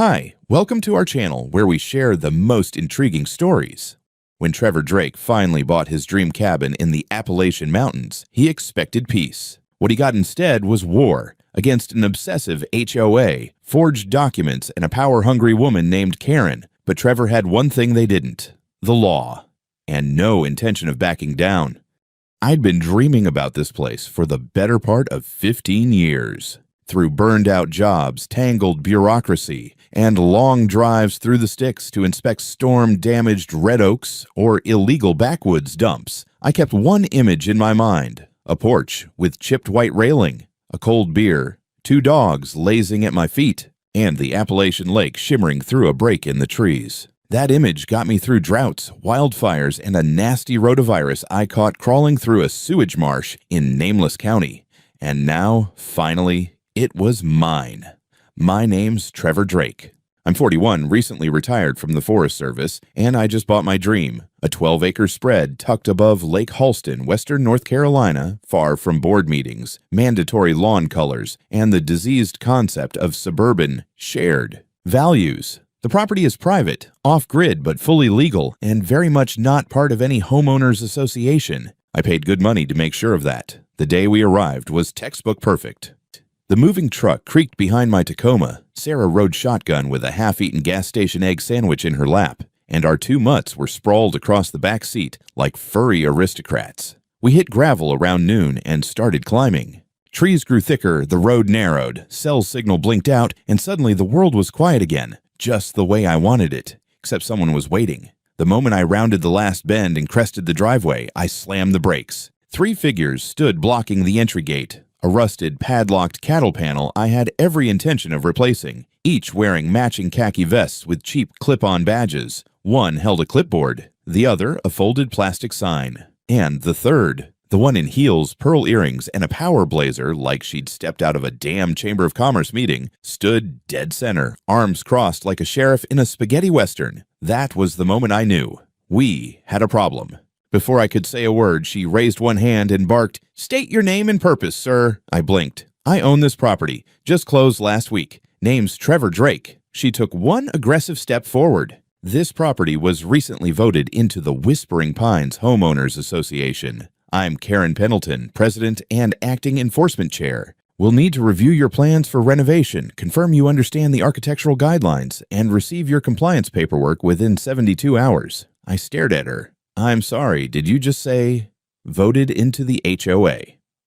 Hi, welcome to our channel where we share the most intriguing stories. When Trevor Drake finally bought his dream cabin in the Appalachian Mountains, he expected peace. What he got instead was war against an obsessive HOA, forged documents, and a power-hungry woman named Karen. But Trevor had one thing they didn't: the law, and no intention of backing down. I'd been dreaming about this place for the better part of 15 years. Through burned-out jobs, tangled bureaucracy, and long drives through the sticks to inspect storm-damaged red oaks or illegal backwoods dumps, I kept one image in my mind: a porch with chipped white railing, a cold beer, two dogs lazing at my feet, and the Appalachian Lake shimmering through a break in the trees. That image got me through droughts, wildfires, and a nasty rotavirus I caught crawling through a sewage marsh in Nameless County. And now, finally, it was mine. My name's Trevor Drake. I'm 41, recently retired from the Forest Service, and I just bought my dream, a 12-acre spread tucked above Lake Halston, western North Carolina, far from board meetings, mandatory lawn colors, and the diseased concept of suburban shared values. The property is private, off-grid but fully legal, and very much not part of any homeowners association. I paid good money to make sure of that. The day we arrived was textbook perfect. The moving truck creaked behind my Tacoma. Sarah rode shotgun with a half-eaten gas station egg sandwich in her lap, and our two mutts were sprawled across the back seat like furry aristocrats. We hit gravel around noon and started climbing. Trees grew thicker, the road narrowed, cell signal blinked out, and suddenly the world was quiet again, just the way I wanted it, except someone was waiting. The moment I rounded the last bend and crested the driveway, I slammed the brakes. 3 figures stood blocking the entry gate. A rusted, padlocked cattle panel I had every intention of replacing, each wearing matching khaki vests with cheap clip-on badges. One held a clipboard, the other a folded plastic sign, and the third, the one in heels, pearl earrings, and a power blazer like she'd stepped out of a damn Chamber of Commerce meeting, stood dead center, arms crossed like a sheriff in a spaghetti western. That was the moment I knew we had a problem. Before I could say a word, she raised one hand and barked, "State your name and purpose, sir." I blinked. "I own this property. Just closed last week. Name's Trevor Drake." She took one aggressive step forward. "This property was recently voted into the Whispering Pines Homeowners Association. I'm Karen Pendleton, President and Acting Enforcement Chair. We'll need to review your plans for renovation, confirm you understand the architectural guidelines, and receive your compliance paperwork within 72 hours. I stared at her. "I'm sorry, did you just say voted into the HOA?"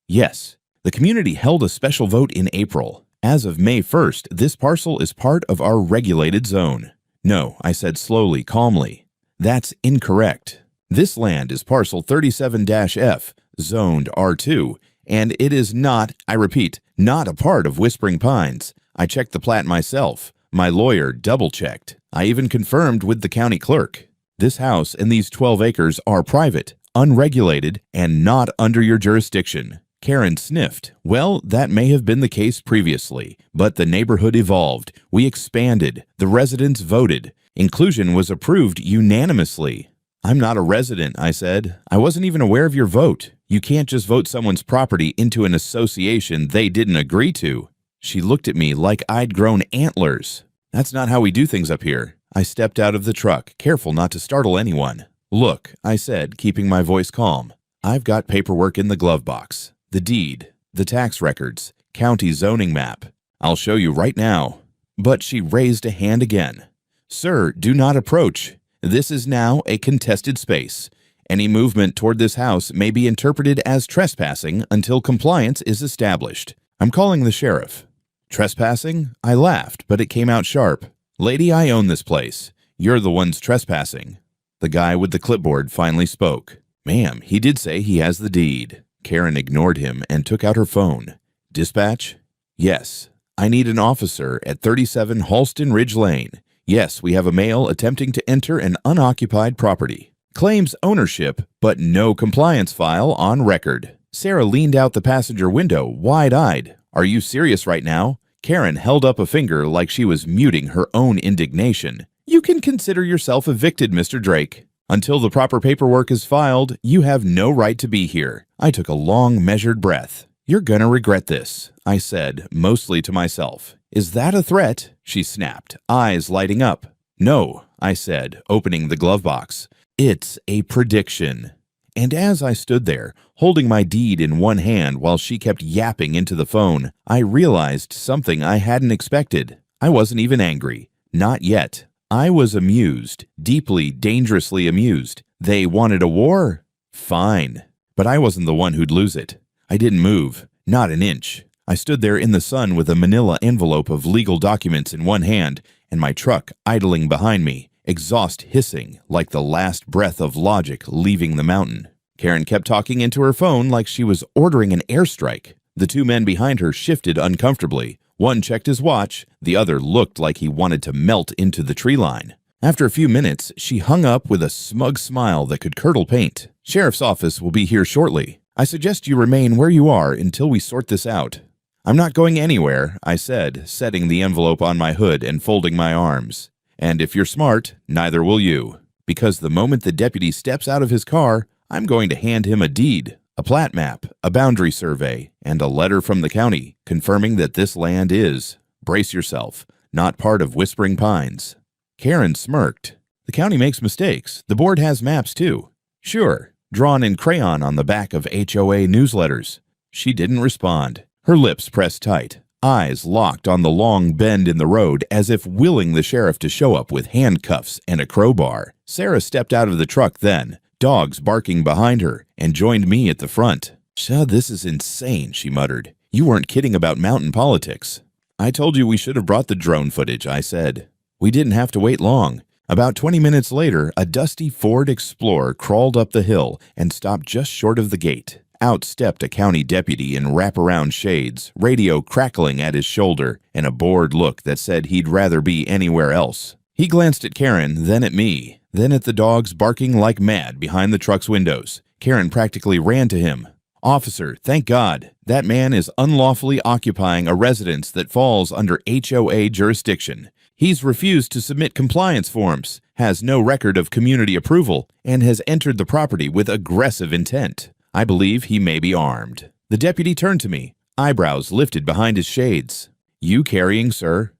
"Yes. The community held a special vote in April. As of May 1st, this parcel is part of our regulated zone." "No," I said slowly, calmly. "That's incorrect. This land is parcel 37-F, zoned R2, and it is not, I repeat, not a part of Whispering Pines. I checked the plat myself. My lawyer double-checked. I even confirmed with the county clerk. This house and these 12 acres are private, unregulated, and not under your jurisdiction." Karen sniffed. "Well, that may have been the case previously, but the neighborhood evolved. We expanded. The residents voted. Inclusion was approved unanimously." "I'm not a resident," I said. "I wasn't even aware of your vote. You can't just vote someone's property into an association they didn't agree to." She looked at me like I'd grown antlers. "That's not how we do things up here." I stepped out of the truck, careful not to startle anyone. "Look," I said, keeping my voice calm. "I've got paperwork in the glove box. The deed, the tax records, county zoning map. I'll show you right now." But she raised a hand again. "Sir, do not approach. This is now a contested space. Any movement toward this house may be interpreted as trespassing until compliance is established. I'm calling the sheriff." "Trespassing?" I laughed, but it came out sharp. "Lady, I own this place. You're the ones trespassing." The guy with the clipboard finally spoke. "Ma'am, he did say he has the deed." Karen ignored him and took out her phone. "Dispatch?" "Yes. I need an officer at 37 Halston Ridge Lane. Yes, we have a male attempting to enter an unoccupied property. Claims ownership, but no compliance file on record." Sarah leaned out the passenger window, wide-eyed. "Are you serious right now?" Karen held up a finger like she was muting her own indignation. "You can consider yourself evicted, Mr. Drake. Until the proper paperwork is filed, you have no right to be here." I took a long, measured breath. "You're gonna regret this," I said, mostly to myself. "Is that a threat?" she snapped, eyes lighting up. "No," I said, opening the glove box. "It's a prediction." And as I stood there, holding my deed in one hand while she kept yapping into the phone, I realized something I hadn't expected. I wasn't even angry. Not yet. I was amused, deeply, dangerously amused. They wanted a war? Fine. But I wasn't the one who'd lose it. I didn't move. Not an inch. I stood there in the sun with a manila envelope of legal documents in one hand and my truck idling behind me, exhaust hissing like the last breath of logic leaving the mountain. Karen kept talking into her phone like she was ordering an airstrike. The two men behind her shifted uncomfortably. One checked his watch, the other looked like he wanted to melt into the tree line. After a few minutes, she hung up with a smug smile that could curdle paint. "Sheriff's office will be here shortly. I suggest you remain where you are until we sort this out." "I'm not going anywhere," I said, setting the envelope on my hood and folding my arms. "And if you're smart, neither will you. Because the moment the deputy steps out of his car, I'm going to hand him a deed, a plat map, a boundary survey, and a letter from the county confirming that this land is, brace yourself, not part of Whispering Pines." Karen smirked. "The county makes mistakes. The board has maps too." "Sure, drawn in crayon on the back of HOA newsletters." She didn't respond. Her lips pressed tight, eyes locked on the long bend in the road as if willing the sheriff to show up with handcuffs and a crowbar. Sarah stepped out of the truck then, dogs barking behind her, and joined me at the front. This is insane," she muttered. "You weren't kidding about mountain politics." "I told you we should have brought the drone footage," I said. We didn't have to wait long. About 20 minutes later, a dusty Ford Explorer crawled up the hill and stopped just short of the gate. Out stepped a county deputy in wraparound shades, radio crackling at his shoulder, and a bored look that said he'd rather be anywhere else. He glanced at Karen, then at me, then at the dogs barking like mad behind the truck's windows. Karen practically ran to him. "Officer, thank God. That man is unlawfully occupying a residence that falls under HOA jurisdiction. He's refused to submit compliance forms, has no record of community approval, and has entered the property with aggressive intent. I believe he may be armed." The deputy turned to me, eyebrows lifted behind his shades. "You carrying, sir?"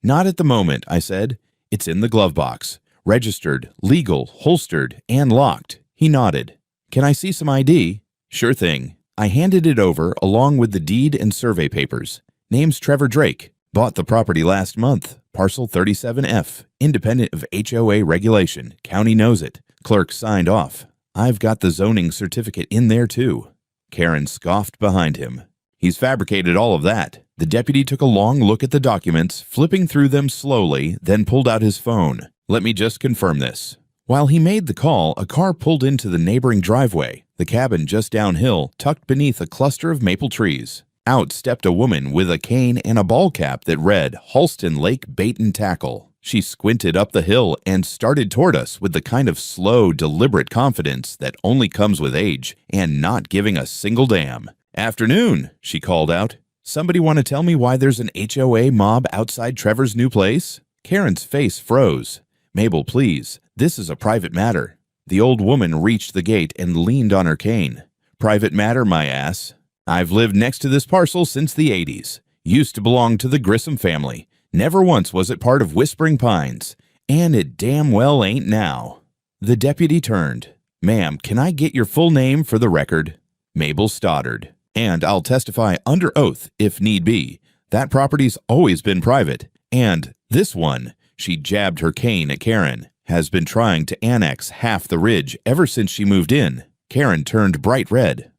"Not at the moment," I said. "It's in the glove box. Registered, legal, holstered, and locked." He nodded. "Can I see some ID?" "Sure thing." I handed it over along with the deed and survey papers. "Name's Trevor Drake. Bought the property last month. Parcel 37F. Independent of HOA regulation. County knows it." Clerk signed off. "I've got the zoning certificate in there too." Karen scoffed behind him. "He's fabricated all of that." The deputy took a long look at the documents, flipping through them slowly, then pulled out his phone. "Let me just confirm this." While he made the call, a car pulled into the neighboring driveway, the cabin just downhill, tucked beneath a cluster of maple trees. Out stepped a woman with a cane and a ball cap that read Halston Lake Bait and Tackle. She squinted up the hill and started toward us with the kind of slow, deliberate confidence that only comes with age and not giving a single damn. "Afternoon," she called out. "Somebody want to tell me why there's an HOA mob outside Trevor's new place?" Karen's face froze. "Mabel, please. This is a private matter." The old woman reached the gate and leaned on her cane. "Private matter, my ass. I've lived next to this parcel since the 80s. Used to belong to the Grissom family. Never once was it part of Whispering Pines. And it damn well ain't now." The deputy turned. "Ma'am, can I get your full name for the record?" Mabel stuttered. "And I'll testify under oath, if need be. That property's always been private. And this one," she jabbed her cane at Karen, "has been trying to annex half the ridge ever since she moved in." Karen turned bright red.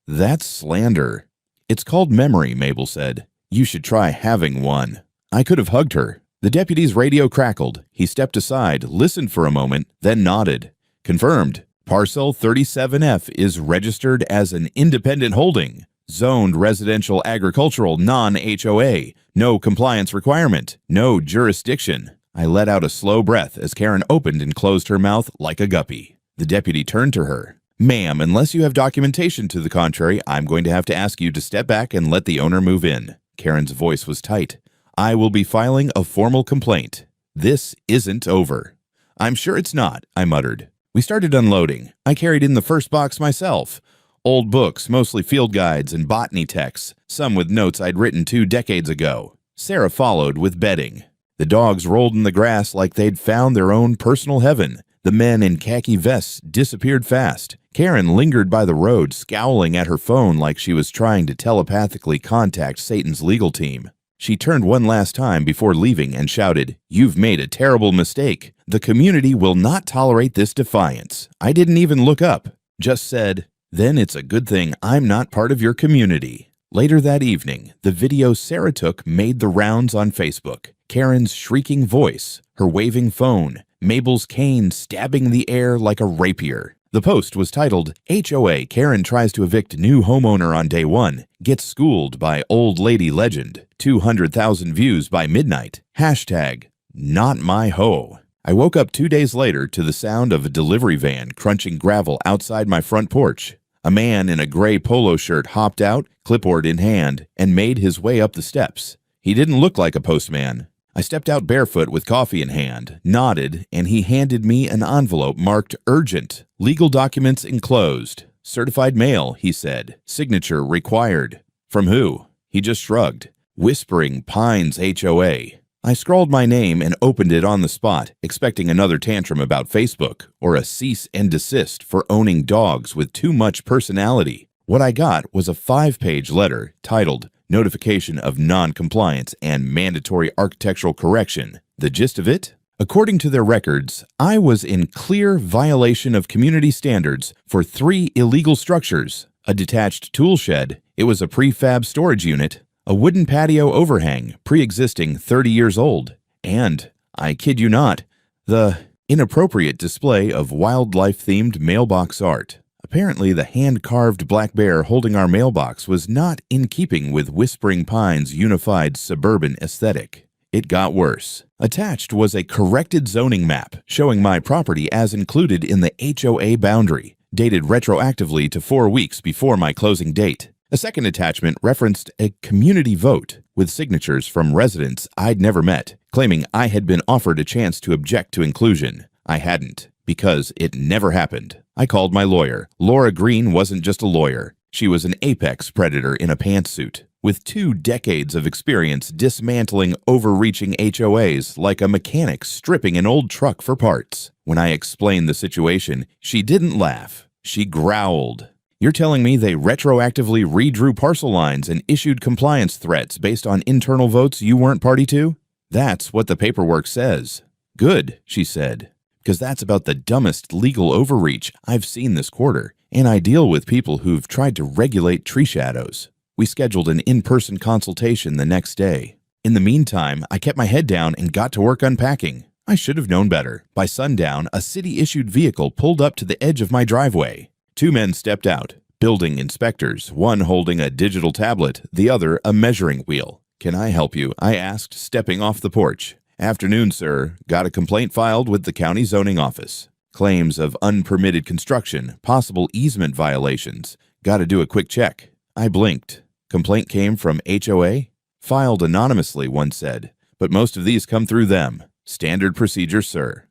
"That's slander." "It's called memory," Mabel said. "You should try having one." I could have hugged her. The deputy's radio crackled. He stepped aside, listened for a moment, then nodded. "Confirmed. Parcel 37F is registered as an independent holding. Zoned residential agricultural non-HOA. No compliance requirement. No jurisdiction." I let out a slow breath as Karen opened and closed her mouth like a guppy. The deputy turned to her. "Ma'am, unless you have documentation to the contrary, I'm going to have to ask you to step back and let the owner move in." Karen's voice was tight. "I will be filing a formal complaint. This isn't over." "I'm sure it's not," I muttered. We started unloading. I carried in the first box myself. Old books, mostly field guides and botany texts, some with notes I'd written 2 decades ago. Sarah followed with bedding. The dogs rolled in the grass like they'd found their own personal heaven. The men in khaki vests disappeared fast. Karen lingered by the road, scowling at her phone like she was trying to telepathically contact Satan's legal team. She turned one last time before leaving and shouted, "You've made a terrible mistake. The community will not tolerate this defiance. I didn't even look up. Just said, then it's a good thing I'm not part of your community." Later that evening, the video Sarah took made the rounds on Facebook. Karen's shrieking voice, her waving phone, Mabel's cane stabbing the air like a rapier. The post was titled, "HOA Karen tries to evict new homeowner on day one, gets schooled by old lady legend, 200,000 views by midnight, hashtag not my hoe." I woke up 2 days later to the sound of a delivery van crunching gravel outside my front porch. A man in a gray polo shirt hopped out, clipboard in hand, and made his way up the steps. He didn't look like a postman. I stepped out barefoot with coffee in hand, nodded, and he handed me an envelope marked urgent. "Legal documents enclosed. Certified mail," he said. "Signature required." "From who?" He just shrugged. "Whispering Pines HOA." I scrawled my name and opened it on the spot, expecting another tantrum about Facebook or a cease and desist for owning dogs with too much personality. What I got was a 5-page letter titled "Notification of Non-Compliance and Mandatory Architectural Correction." The gist of it? According to their records, I was in clear violation of community standards for 3 illegal structures: a detached tool shed, it was a prefab storage unit, a wooden patio overhang, pre-existing 30 years old, and, I kid you not, the inappropriate display of wildlife-themed mailbox art. Apparently, the hand-carved black bear holding our mailbox was not in keeping with Whispering Pines' unified suburban aesthetic. It got worse. Attached was a corrected zoning map showing my property as included in the HOA boundary, dated retroactively to 4 weeks before my closing date. A second attachment referenced a community vote with signatures from residents I'd never met, claiming I had been offered a chance to object to inclusion. I hadn't, because it never happened. I called my lawyer. Laura Green wasn't just a lawyer. She was an apex predator in a pantsuit, with 2 decades of experience dismantling overreaching HOAs like a mechanic stripping an old truck for parts. When I explained the situation, she didn't laugh. She growled. "You're telling me they retroactively redrew parcel lines and issued compliance threats based on internal votes you weren't party to?" "That's what the paperwork says." "Good," she said, "because that's about the dumbest legal overreach I've seen this quarter, and I deal with people who've tried to regulate tree shadows." We scheduled an in-person consultation the next day. In the meantime, I kept my head down and got to work unpacking. I should have known better. By sundown, a city-issued vehicle pulled up to the edge of my driveway. 2 men stepped out, building inspectors, one holding a digital tablet, the other a measuring wheel. "Can I help you?" I asked, stepping off the porch. "Afternoon, sir. Got a complaint filed with the county zoning office. Claims of unpermitted construction, possible easement violations. Got to do a quick check." I blinked. "Complaint came from HOA?" "Filed anonymously," one said, "but most of these come through them. Standard procedure, sir."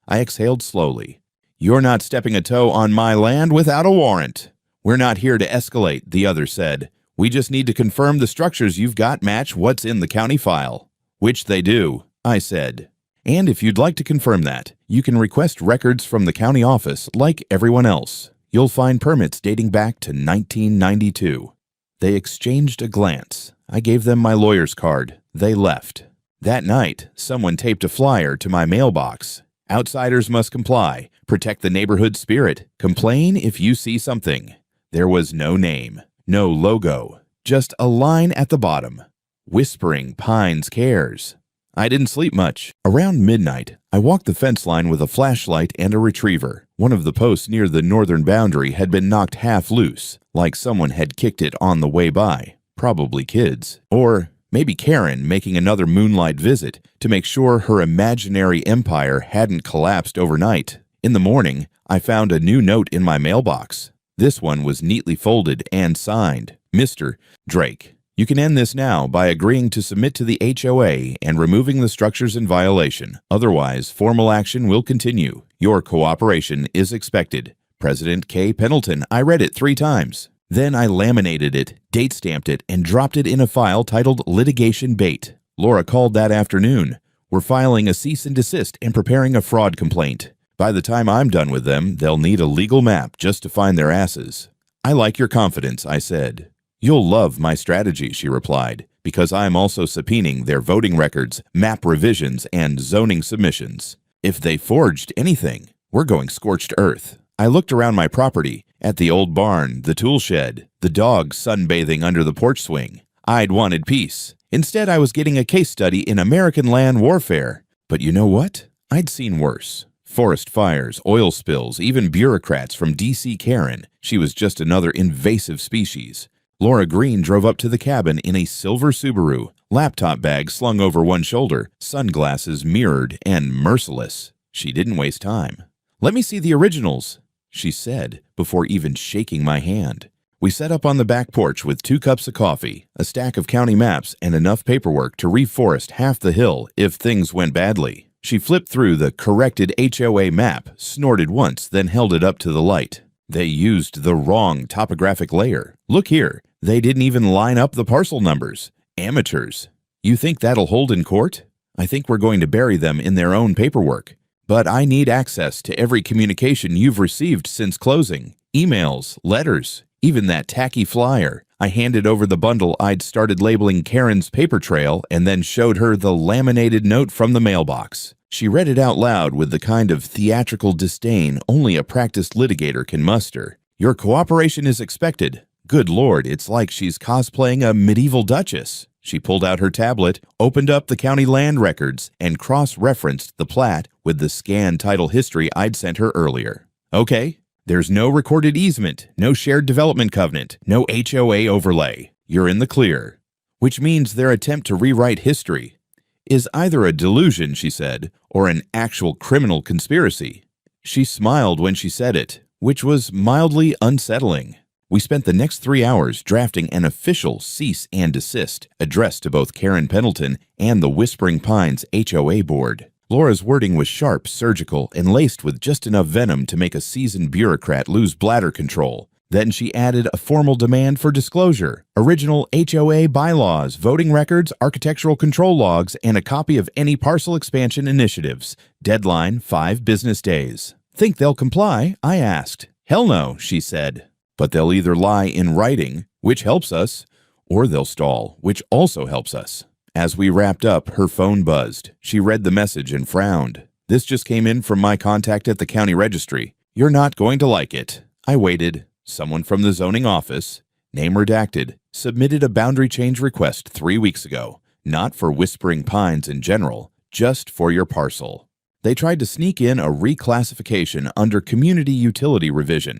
I exhaled slowly. "You're not stepping a toe on my land without a warrant." "We're not here to escalate," the other said. "We just need to confirm the structures you've got match what's in the county file." "Which they do," I said. "And if you'd like to confirm that, you can request records from the county office like everyone else. You'll find permits dating back to 1992. They exchanged a glance. I gave them my lawyer's card. They left. That night, someone taped a flyer to my mailbox. "Outsiders must comply. Protect the neighborhood spirit. Complain if you see something." There was no name, no logo, just a line at the bottom. "Whispering Pines Cares." I didn't sleep much. Around midnight, I walked the fence line with a flashlight and a retriever. One of the posts near the northern boundary had been knocked half loose, like someone had kicked it on the way by. Probably kids. Or maybe Karen making another moonlight visit to make sure her imaginary empire hadn't collapsed overnight. In the morning, I found a new note in my mailbox. This one was neatly folded and signed, "Mr. Drake. You can end this now by agreeing to submit to the HOA and removing the structures in violation. Otherwise, formal action will continue. Your cooperation is expected. President K. Pendleton." I read it 3 times. Then I laminated it, date-stamped it, and dropped it in a file titled Litigation Bait. Laura called that afternoon. We're filing a cease and desist and preparing a fraud complaint. By the time I'm done with them, they'll need a legal map just to find their asses. I like your confidence, I said. You'll love my strategy, she replied, because I'm also subpoenaing their voting records, map revisions, and zoning submissions. If they forged anything, we're going scorched earth. I looked around my property, at the old barn, the tool shed, the dogs sunbathing under the porch swing. I'd wanted peace. Instead, I was getting a case study in American land warfare. But you know what? I'd seen worse. Forest fires, oil spills, even bureaucrats from D.C. Karen. She was just another invasive species. Laura Green drove up to the cabin in a silver Subaru, laptop bag slung over one shoulder, sunglasses mirrored and merciless. She didn't waste time. "Let me see the originals," she said, before even shaking my hand. We set up on the back porch with 2 cups of coffee, a stack of county maps, and enough paperwork to reforest half the hill if things went badly. She flipped through the corrected HOA map, snorted once, then held it up to the light. They used the wrong topographic layer. Look here, they didn't even line up the parcel numbers. Amateurs. You think that'll hold in court? I think we're going to bury them in their own paperwork. But I need access to every communication you've received since closing. Emails, letters, even that tacky flyer. I handed over the bundle I'd started labeling Karen's paper trail and then showed her the laminated note from the mailbox. She read it out loud with the kind of theatrical disdain only a practiced litigator can muster. Your cooperation is expected. Good Lord, it's like she's cosplaying a medieval duchess. She pulled out her tablet, opened up the county land records, and cross-referenced the plat with the scanned title history I'd sent her earlier. Okay. There's no recorded easement, no shared development covenant, no HOA overlay. You're in the clear. Which means their attempt to rewrite history is either a delusion, she said, or an actual criminal conspiracy. She smiled when she said it, which was mildly unsettling. We spent the next 3 hours drafting an official cease and desist addressed to both Karen Pendleton and the Whispering Pines HOA board. Laura's wording was sharp, surgical, and laced with just enough venom to make a seasoned bureaucrat lose bladder control. Then she added a formal demand for disclosure, original HOA bylaws, voting records, architectural control logs, and a copy of any parcel expansion initiatives. Deadline 5 business days. Think they'll comply? I asked. Hell no, she said. But they'll either lie in writing, which helps us, or they'll stall, which also helps us. As we wrapped up, her phone buzzed. She read the message and frowned. This just came in from my contact at the county registry. You're not going to like it. I waited. Someone from the zoning office, name redacted, submitted a boundary change request 3 weeks ago. Not for Whispering Pines in general, just for your parcel. They tried to sneak in a reclassification under community utility revision.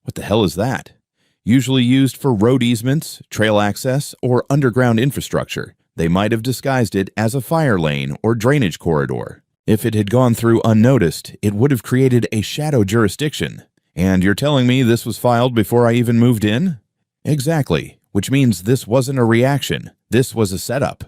What the hell is that? Usually used for road easements, trail access, or underground infrastructure. They might have disguised it as a fire lane or drainage corridor. If it had gone through unnoticed, it would have created a shadow jurisdiction. And you're telling me this was filed before I even moved in? Exactly, which means this wasn't a reaction. This was a setup.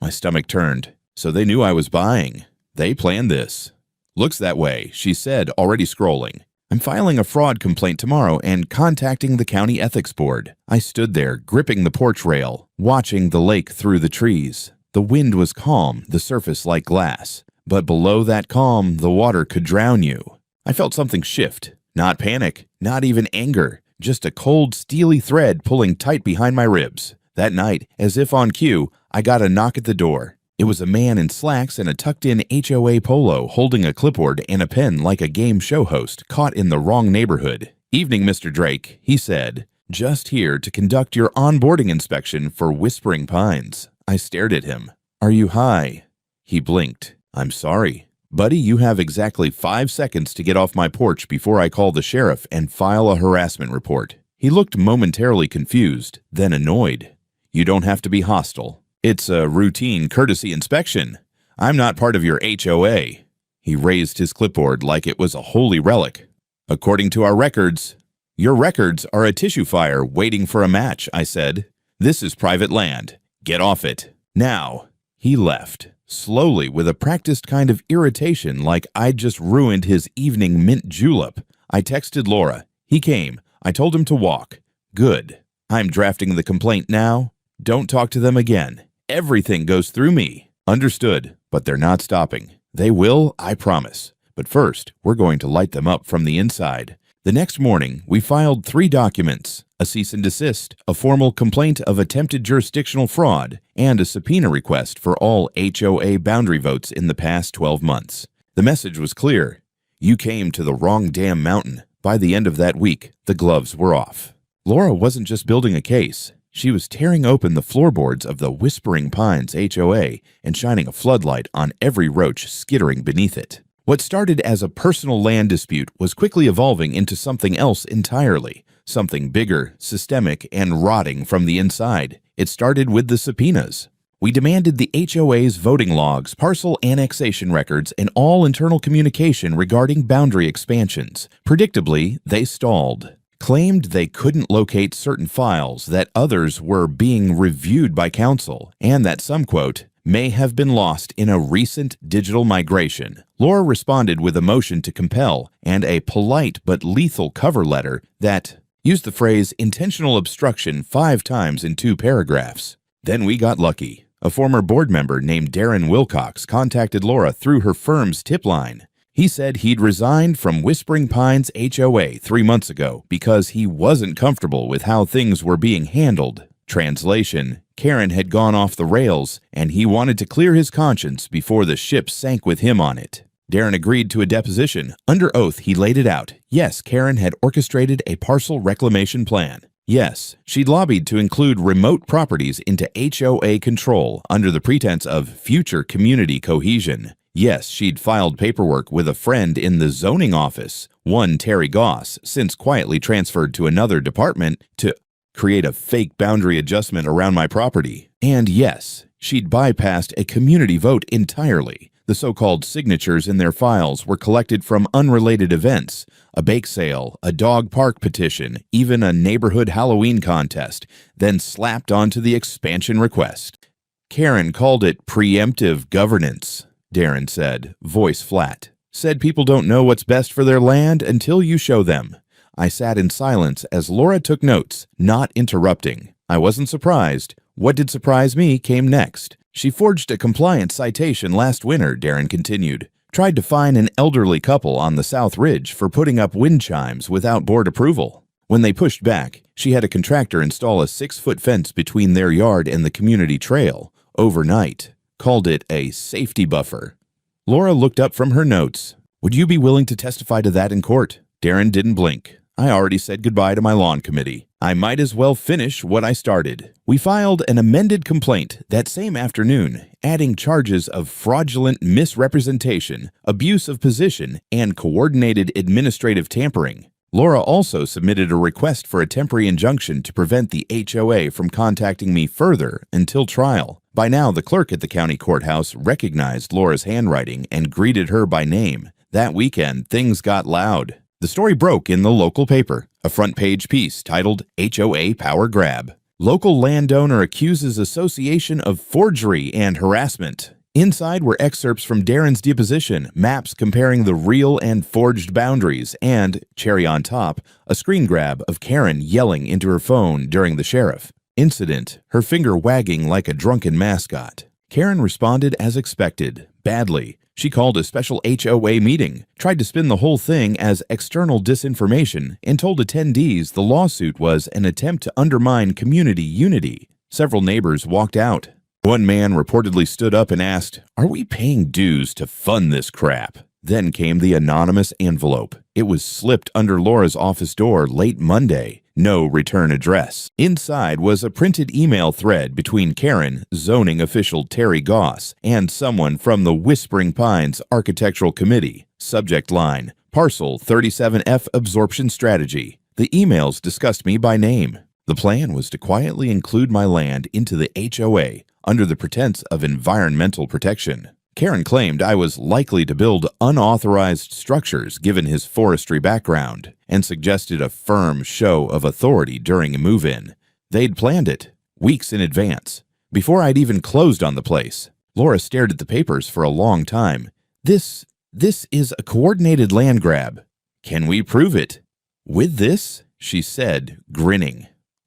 My stomach turned. So they knew I was buying. They planned this. Looks that way, she said, already scrolling. I'm filing a fraud complaint tomorrow and contacting the county ethics board. I stood there, gripping the porch rail, watching the lake through the trees. The wind was calm, the surface like glass. But below that calm, the water could drown you. I felt something shift. Not panic, not even anger, just a cold, steely thread pulling tight behind my ribs. That night, as if on cue, I got a knock at the door. It was a man in slacks and a tucked-in HOA polo holding a clipboard and a pen like a game show host caught in the wrong neighborhood. "Evening, Mr. Drake," he said. "Just here to conduct your onboarding inspection for Whispering Pines." I stared at him. "Are you high?" He blinked. "I'm sorry. Buddy, you have exactly 5 seconds to get off my porch before I call the sheriff and file a harassment report." He looked momentarily confused, then annoyed. "You don't have to be hostile. It's a routine courtesy inspection. I'm not part of your HOA. He raised his clipboard like it was a holy relic. "According to our records." "Your records are a tissue fire waiting for a match," I said. "This is private land. Get off it. Now." He left, slowly with a practiced kind of irritation like I'd just ruined his evening mint julep. I texted Laura. He came. I told him to walk. Good. I'm drafting the complaint now. Don't talk to them again. Everything goes through me. Understood, but they're not stopping. They will, I promise. But first, we're going to light them up from the inside. The next morning, we filed 3 documents: a cease and desist, a formal complaint of attempted jurisdictional fraud, and a subpoena request for all HOA boundary votes in the past 12 months. The message was clear. You came to the wrong damn mountain. By the end of that week, the gloves were off. Laura wasn't just building a case. She was tearing open the floorboards of the Whispering Pines HOA and shining a floodlight on every roach skittering beneath it. What started as a personal land dispute was quickly evolving into something else entirely, something bigger, systemic, and rotting from the inside. It started with the subpoenas. We demanded the HOA's voting logs, parcel annexation records, and all internal communication regarding boundary expansions. Predictably, they stalled. Claimed they couldn't locate certain files, that others were being reviewed by counsel, and that some, quote, may have been lost in a recent digital migration. Laura responded with a motion to compel and a polite but lethal cover letter that used the phrase intentional obstruction 5 times in 2 paragraphs. Then we got lucky. A former board member named Darren Wilcox contacted Laura through her firm's tip line. He said he'd resigned from Whispering Pines HOA 3 months ago because he wasn't comfortable with how things were being handled. Translation: Karen had gone off the rails, and he wanted to clear his conscience before the ship sank with him on it. Darren agreed to a deposition. Under oath, he laid it out. Yes, Karen had orchestrated a parcel reclamation plan. Yes, she'd lobbied to include remote properties into HOA control under the pretense of future community cohesion. Yes, she'd filed paperwork with a friend in the zoning office, one Terry Goss, since quietly transferred to another department, to create a fake boundary adjustment around my property. And yes, she'd bypassed a community vote entirely. The so-called signatures in their files were collected from unrelated events, a bake sale, a dog park petition, even a neighborhood Halloween contest, then slapped onto the expansion request. Karen called it preemptive governance, Darren said, voice flat. Said people don't know what's best for their land until you show them. I sat in silence as Laura took notes, not interrupting. I wasn't surprised. What did surprise me came next. She forged a compliance citation last winter, Darren continued. Tried to fine an elderly couple on the South Ridge for putting up wind chimes without board approval. When they pushed back, she had a contractor install a 6-foot fence between their yard and the community trail, overnight. Called it a safety buffer. Laura looked up from her notes. Would you be willing to testify to that in court? Darren didn't blink. I already said goodbye to my lawn committee. I might as well finish what I started. We filed an amended complaint that same afternoon, adding charges of fraudulent misrepresentation, abuse of position, and coordinated administrative tampering. Laura also submitted a request for a temporary injunction to prevent the HOA from contacting me further until trial. By now, the clerk at the county courthouse recognized Laura's handwriting and greeted her by name. That weekend, things got loud. The story broke in the local paper, a front-page piece titled HOA Power Grab. Local landowner accuses association of forgery and harassment. Inside were excerpts from Darren's deposition, maps comparing the real and forged boundaries, and, cherry on top, a screen grab of Karen yelling into her phone during the sheriff incident, her finger wagging like a drunken mascot. Karen responded as expected, badly. She called a special HOA meeting, tried to spin the whole thing as external disinformation, and told attendees the lawsuit was an attempt to undermine community unity. Several neighbors walked out. One man reportedly stood up and asked, "Are we paying dues to fund this crap?" Then came the anonymous envelope. It was slipped under Laura's office door late Monday. No return address. Inside was a printed email thread between Karen, zoning official Terry Goss, and someone from the Whispering Pines Architectural Committee. Subject line: Parcel 37F Absorption Strategy. The emails discussed me by name. The plan was to quietly include my land into the HOA under the pretense of environmental protection. Karen claimed I was likely to build unauthorized structures given his forestry background, and suggested a firm show of authority during a move-in. They'd planned it, weeks in advance, before I'd even closed on the place. Laura stared at the papers for a long time. This is a coordinated land grab. Can we prove it? With this, she said, grinning.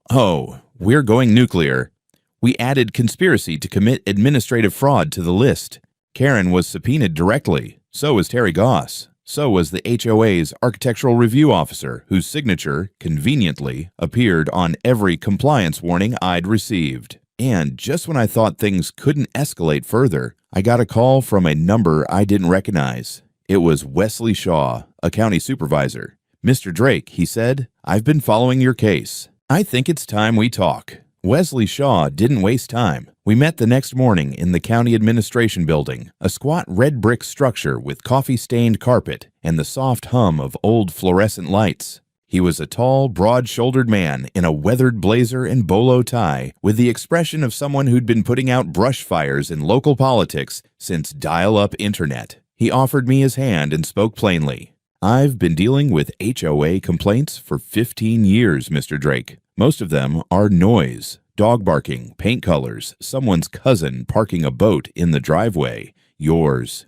Oh, we're going nuclear. We added conspiracy to commit administrative fraud to the list. Karen was subpoenaed directly. So was Terry Goss. So was the HOA's architectural review officer, whose signature, conveniently, appeared on every compliance warning I'd received. And just when I thought things couldn't escalate further, I got a call from a number I didn't recognize. It was Wesley Shaw, a county supervisor. "Mr. Drake," he said, "I've been following your case. I think it's time we talk." Wesley Shaw didn't waste time. We met the next morning in the county administration building, a squat red brick structure with coffee-stained carpet and the soft hum of old fluorescent lights. He was a tall, broad-shouldered man in a weathered blazer and bolo tie, with the expression of someone who'd been putting out brush fires in local politics since dial-up internet. He offered me his hand and spoke plainly. "I've been dealing with HOA complaints for 15 years, Mr. Drake. Most of them are noise, dog barking, paint colors, someone's cousin parking a boat in the driveway. Yours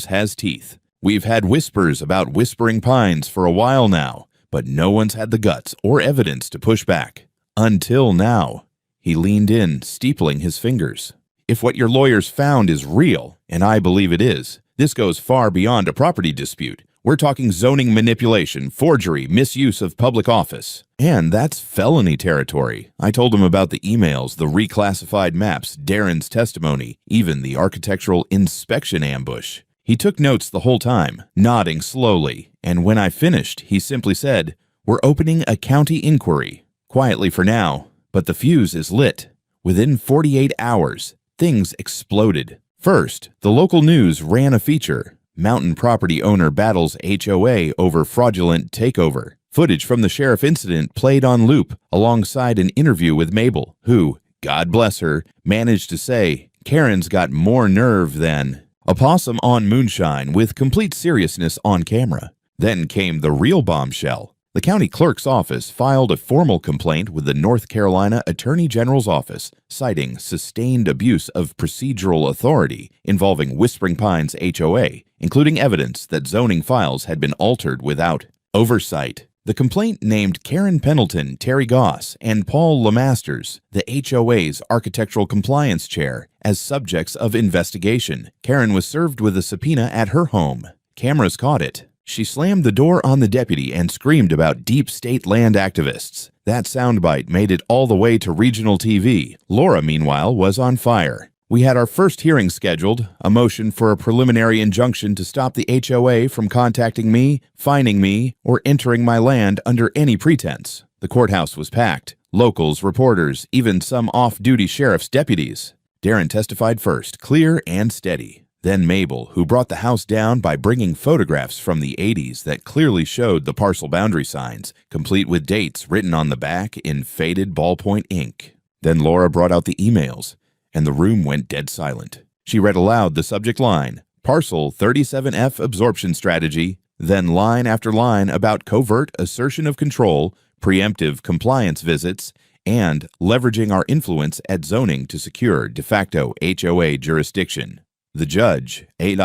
has teeth. We've had whispers about Whispering Pines for a while now, but no one's had the guts or evidence to push back. Until now." He leaned in, steepling his fingers. "If what your lawyers found is real, and I believe it is, this goes far beyond a property dispute. We're talking zoning manipulation, forgery, misuse of public office. And that's felony territory." I told him about the emails, the reclassified maps, Darren's testimony, even the architectural inspection ambush. He took notes the whole time, nodding slowly, and when I finished, he simply said, "We're opening a county inquiry. Quietly for now, but the fuse is lit." Within 48 hours, things exploded. First, the local news ran a feature. Mountain property owner battles HOA over fraudulent takeover. Footage from the sheriff incident played on loop alongside an interview with Mabel, who, God bless her, managed to say, "Karen's got more nerve than..." A possum on moonshine with complete seriousness on camera. Then came the real bombshell. The county clerk's office filed a formal complaint with the North Carolina Attorney General's office, citing sustained abuse of procedural authority involving Whispering Pines HOA, including evidence that zoning files had been altered without oversight. The complaint named Karen Pendleton, Terry Goss, and Paul Lemasters, the HOA's architectural compliance chair, as subjects of investigation. Karen was served with a subpoena at her home. Cameras caught it. She slammed the door on the deputy and screamed about deep state land activists. That soundbite made it all the way to regional TV. Laura, meanwhile, was on fire. We had our first hearing scheduled, a motion for a preliminary injunction to stop the HOA from contacting me, fining me, or entering my land under any pretense. The courthouse was packed. Locals, reporters, even some off-duty sheriff's deputies. Darren testified first, clear and steady. Then Mabel, who brought the house down by bringing photographs from the 80s that clearly showed the parcel boundary signs, complete with dates written on the back in faded ballpoint ink. Then Laura brought out the emails, and the room went dead silent. She read aloud the subject line, "Parcel 37F absorption strategy," then line after line about covert assertion of control, preemptive compliance visits, and leveraging our influence at zoning to secure de facto HOA jurisdiction. The judge, a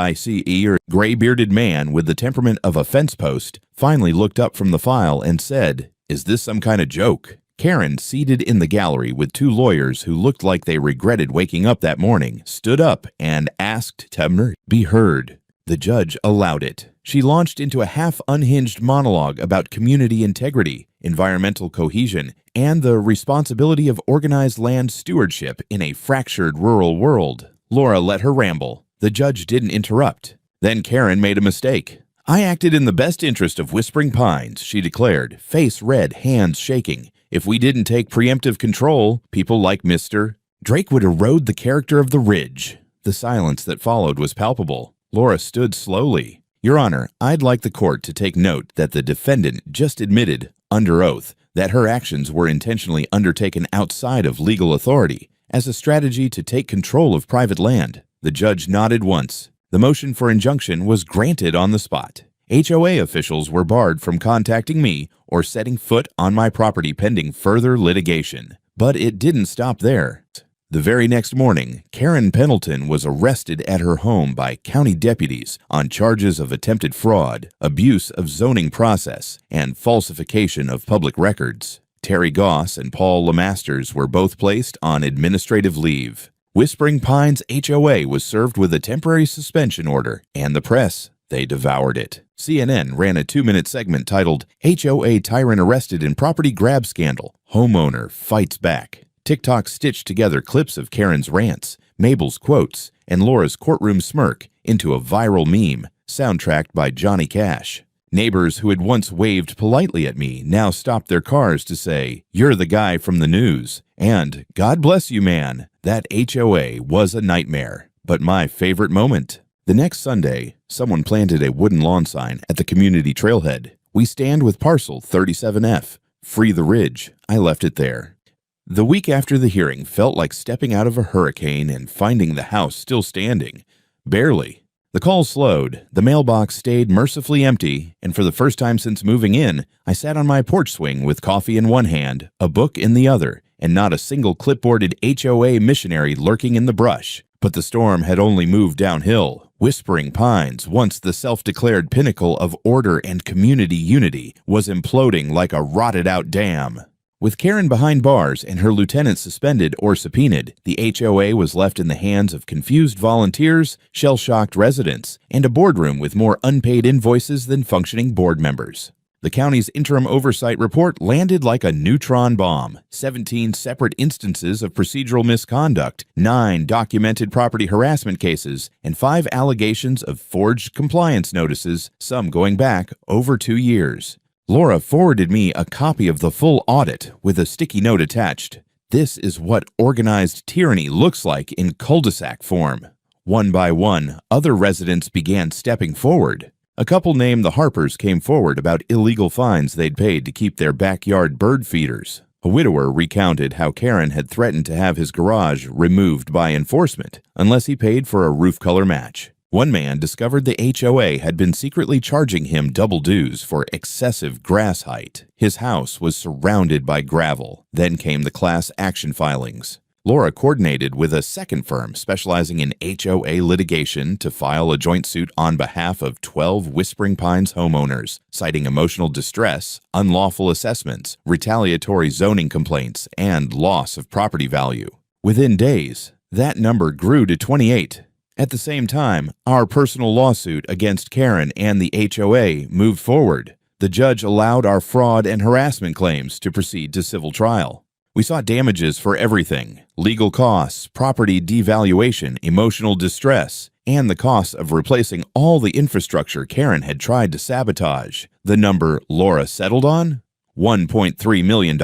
gray-bearded man with the temperament of a fence post, finally looked up from the file and said, "Is this some kind of joke?" Karen, seated in the gallery with two lawyers who looked like they regretted waking up that morning, stood up and asked to be heard. The judge allowed it. She launched into a half-unhinged monologue about community integrity, environmental cohesion, and the responsibility of organized land stewardship in a fractured rural world. Laura let her ramble. The judge didn't interrupt. Then Karen made a mistake. "I acted in the best interest of Whispering Pines," she declared, face red, hands shaking. "If we didn't take preemptive control, people like Mr. Drake would erode the character of the ridge." The silence that followed was palpable. Laura stood slowly. "Your Honor, I'd like the court to take note that the defendant just admitted, under oath, that her actions were intentionally undertaken outside of legal authority, as a strategy to take control of private land." The judge nodded once. The motion for injunction was granted on the spot. HOA officials were barred from contacting me or setting foot on my property pending further litigation. But it didn't stop there. The very next morning, Karen Pendleton was arrested at her home by county deputies on charges of attempted fraud, abuse of zoning process, and falsification of public records. Terry Goss and Paul Lemasters were both placed on administrative leave. Whispering Pines HOA was served with a temporary suspension order, and the press, they devoured it. CNN ran a 2-minute segment titled, HOA Tyrant Arrested in Property Grab Scandal. Homeowner Fights Back. TikTok stitched together clips of Karen's rants, Mabel's quotes, and Laura's courtroom smirk into a viral meme, soundtracked by Johnny Cash. Neighbors who had once waved politely at me now stopped their cars to say, "You're the guy from the news," and "God bless you, man. That HOA was a nightmare." But my favorite moment. The next Sunday, someone planted a wooden lawn sign at the community trailhead. "We stand with parcel 37F. Free the ridge." I left it there. The week after the hearing felt like stepping out of a hurricane and finding the house still standing. Barely. The calls slowed, the mailbox stayed mercifully empty, and for the first time since moving in, I sat on my porch swing with coffee in one hand, a book in the other, and not a single clipboarded HOA missionary lurking in the brush. But the storm had only moved downhill. Whispering Pines, once the self-declared pinnacle of order and community unity, was imploding like a rotted-out dam. With Karen behind bars and her lieutenant suspended or subpoenaed, the HOA was left in the hands of confused volunteers, shell-shocked residents, and a boardroom with more unpaid invoices than functioning board members. The county's interim oversight report landed like a neutron bomb. 17 separate instances of procedural misconduct, 9 documented property harassment cases, and 5 allegations of forged compliance notices, some going back over 2 years. Laura forwarded me a copy of the full audit with a sticky note attached. This is what organized tyranny looks like in cul-de-sac form. One by one, other residents began stepping forward. A couple named the Harpers came forward about illegal fines they'd paid to keep their backyard bird feeders. A widower recounted how Karen had threatened to have his garage removed by enforcement unless he paid for a roof color match. One man discovered the HOA had been secretly charging him double dues for excessive grass height. His house was surrounded by gravel. Then came the class action filings. Laura coordinated with a second firm specializing in HOA litigation to file a joint suit on behalf of 12 Whispering Pines homeowners, citing emotional distress, unlawful assessments, retaliatory zoning complaints, and loss of property value. Within days, that number grew to 28. At the same time, our personal lawsuit against Karen and the HOA moved forward. The judge allowed our fraud and harassment claims to proceed to civil trial. We sought damages for everything: legal costs, property devaluation, emotional distress, and the cost of replacing all the infrastructure Karen had tried to sabotage. The number Laura settled on? $1.3 million.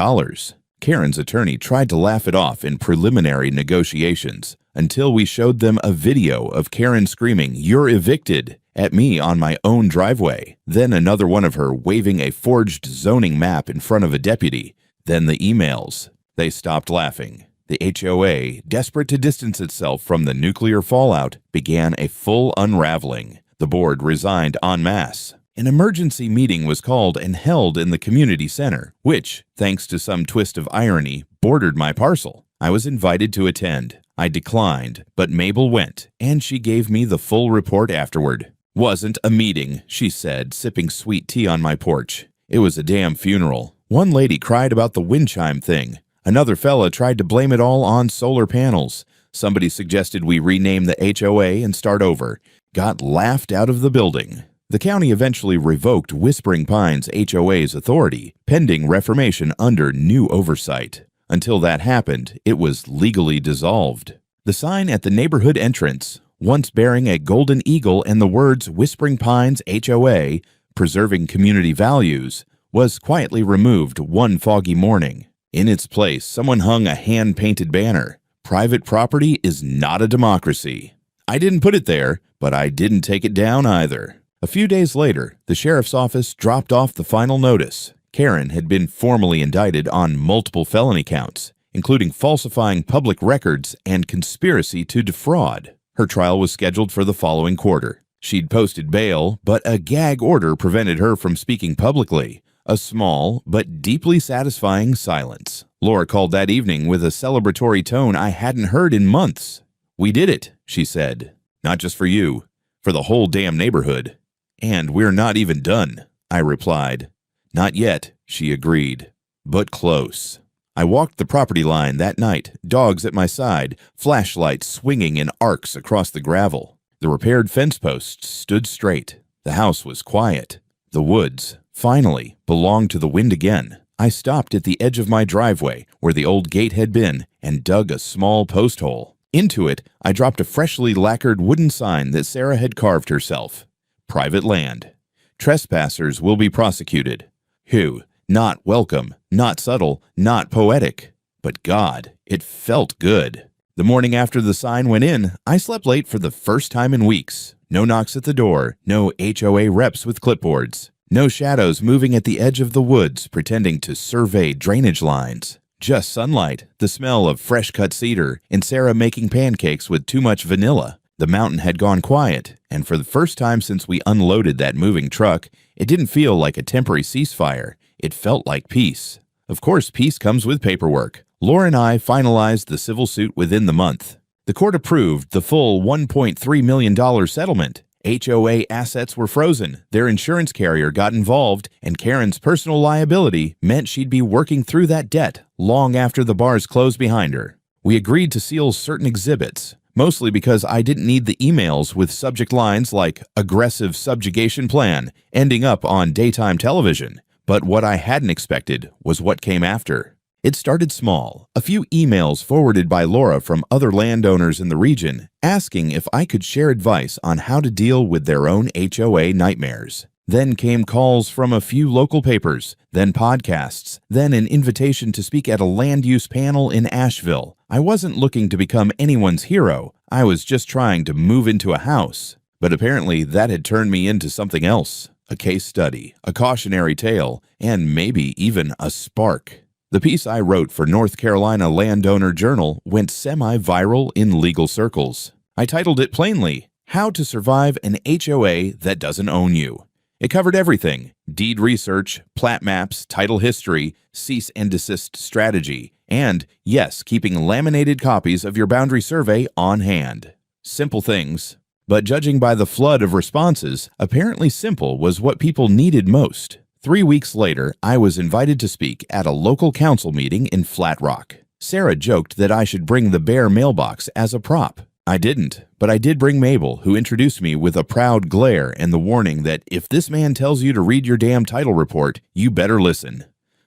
Karen's attorney tried to laugh it off in preliminary negotiations until we showed them a video of Karen screaming, "You're evicted," at me on my own driveway. Then another one of her waving a forged zoning map in front of a deputy. Then the emails. They stopped laughing. The HOA, desperate to distance itself from the nuclear fallout, began a full unraveling. The board resigned en masse. An emergency meeting was called and held in the community center, which, thanks to some twist of irony, bordered my parcel. I was invited to attend. I declined, but Mabel went, and she gave me the full report afterward. "Wasn't a meeting," she said, sipping sweet tea on my porch. "It was a damn funeral. One lady cried about the wind chime thing. Another fella tried to blame it all on solar panels. Somebody suggested we rename the HOA and start over. Got laughed out of the building." The county eventually revoked Whispering Pines HOA's authority, pending reformation under new oversight. Until that happened, it was legally dissolved. The sign at the neighborhood entrance, once bearing a golden eagle and the words Whispering Pines HOA, preserving community values, was quietly removed one foggy morning. In its place, someone hung a hand-painted banner. "Private property is not a democracy." I didn't put it there, but I didn't take it down either. A few days later, the sheriff's office dropped off the final notice. Karen had been formally indicted on multiple felony counts, including falsifying public records and conspiracy to defraud. Her trial was scheduled for the following quarter. She'd posted bail, but a gag order prevented her from speaking publicly. A small but deeply satisfying silence. Laura called that evening with a celebratory tone I hadn't heard in months. "We did it," she said. "Not just for you, for the whole damn neighborhood." "And we're not even done," I replied. "Not yet," she agreed. but close. I walked the property line that night, dogs at my side, flashlights swinging in arcs across the gravel. The repaired fence posts stood straight. The house was quiet. The woods, finally, belonged to the wind again. I stopped at the edge of my driveway, where the old gate had been, and dug a small post hole. Into it, I dropped a freshly lacquered wooden sign that Sarah had carved herself. Private land. Trespassers will be prosecuted. Who? Not welcome, not subtle, not poetic. But God, it felt good. The morning after the sign went in, I slept late for the first time in weeks. No knocks at the door, no HOA reps with clipboards, no shadows moving at the edge of the woods pretending to survey drainage lines. Just sunlight, the smell of fresh-cut cedar, and Sarah making pancakes with too much vanilla. The mountain had gone quiet, and for the first time since we unloaded that moving truck, it didn't feel like a temporary ceasefire. It felt like peace. Of course, peace comes with paperwork. Laura and I finalized the civil suit within the month. The court approved the full $1.3 million settlement. HOA assets were frozen, their insurance carrier got involved, and Karen's personal liability meant she'd be working through that debt long after the bars closed behind her. We agreed to seal certain exhibits, mostly because I didn't need the emails with subject lines like aggressive subjugation plan ending up on daytime television. But what I hadn't expected was what came after. It started small, a few emails forwarded by Laura from other landowners in the region asking if I could share advice on how to deal with their own HOA nightmares. Then came calls from a few local papers, then podcasts, then an invitation to speak at a land use panel in Asheville. I wasn't looking to become anyone's hero, I was just trying to move into a house. But apparently that had turned me into something else. A case study, a cautionary tale, and maybe even a spark. The piece I wrote for North Carolina Landowner Journal went semi-viral in legal circles. I titled it plainly, How to Survive an HOA That Doesn't Own You. It covered everything: deed research, plat maps, title history, cease and desist strategy, and, yes, keeping laminated copies of your boundary survey on hand. Simple things. But judging by the flood of responses, apparently simple was what people needed most. 3 weeks later, I was invited to speak at a local council meeting in Flat Rock. Sarah joked that I should bring the bare mailbox as a prop. I didn't, but I did bring Mabel, who introduced me with a proud glare and the warning that if this man tells you to read your damn title report, you better listen.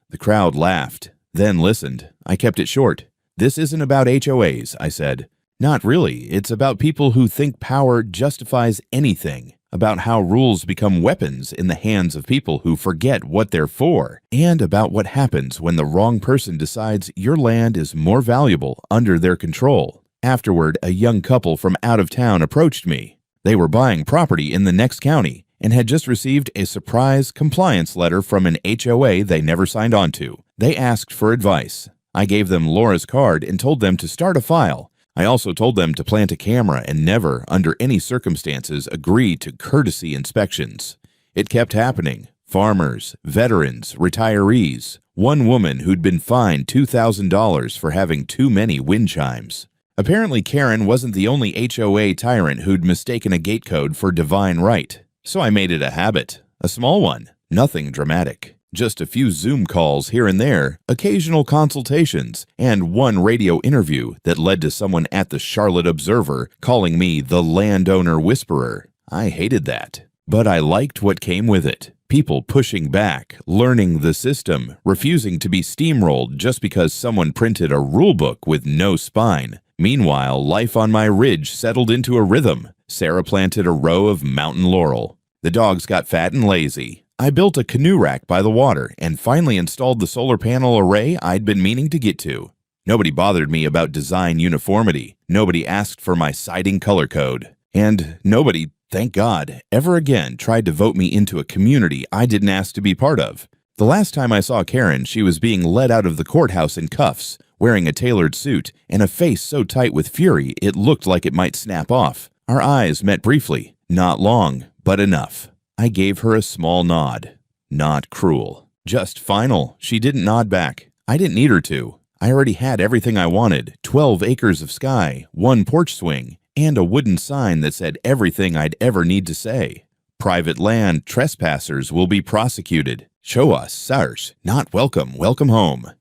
The crowd laughed, then listened. I kept it short. This isn't about HOAs, I said. Not really. It's about people who think power justifies anything, about how rules become weapons in the hands of people who forget what they're for, and about what happens when the wrong person decides your land is more valuable under their control. Afterward, a young couple from out of town approached me. They were buying property in the next county and had just received a surprise compliance letter from an HOA they never signed on to. They asked for advice. I gave them Laura's card and told them to start a file. I also told them to plant a camera and never, under any circumstances, agree to courtesy inspections. It kept happening. Farmers, veterans, retirees. One woman who'd been fined $2,000 for having too many wind chimes. Apparently Karen wasn't the only HOA tyrant who'd mistaken a gate code for divine right. So I made it a habit. A small one. Nothing dramatic. Just a few Zoom calls here and there, occasional consultations, and one radio interview that led to someone at the Charlotte Observer calling me the landowner whisperer. I hated that, but I liked what came with it. People pushing back, learning the system, refusing to be steamrolled just because someone printed a rulebook with no spine. Meanwhile, life on my ridge settled into a rhythm. Sarah planted a row of mountain laurel. The dogs got fat and lazy. I built a canoe rack by the water and finally installed the solar panel array I'd been meaning to get to. Nobody bothered me about design uniformity. Nobody asked for my siding color code. And nobody, thank God, ever again tried to vote me into a community I didn't ask to be part of. The last time I saw Karen, she was being led out of the courthouse in cuffs, wearing a tailored suit and a face so tight with fury it looked like it might snap off. Our eyes met briefly. Not long, but enough. I gave her a small nod. Not cruel. Just final. She didn't nod back. I didn't need her to. I already had everything I wanted. 12 acres of sky, one porch swing, and a wooden sign that said everything I'd ever need to say. Private land, trespassers will be prosecuted. Show us, sirs, not welcome, welcome home.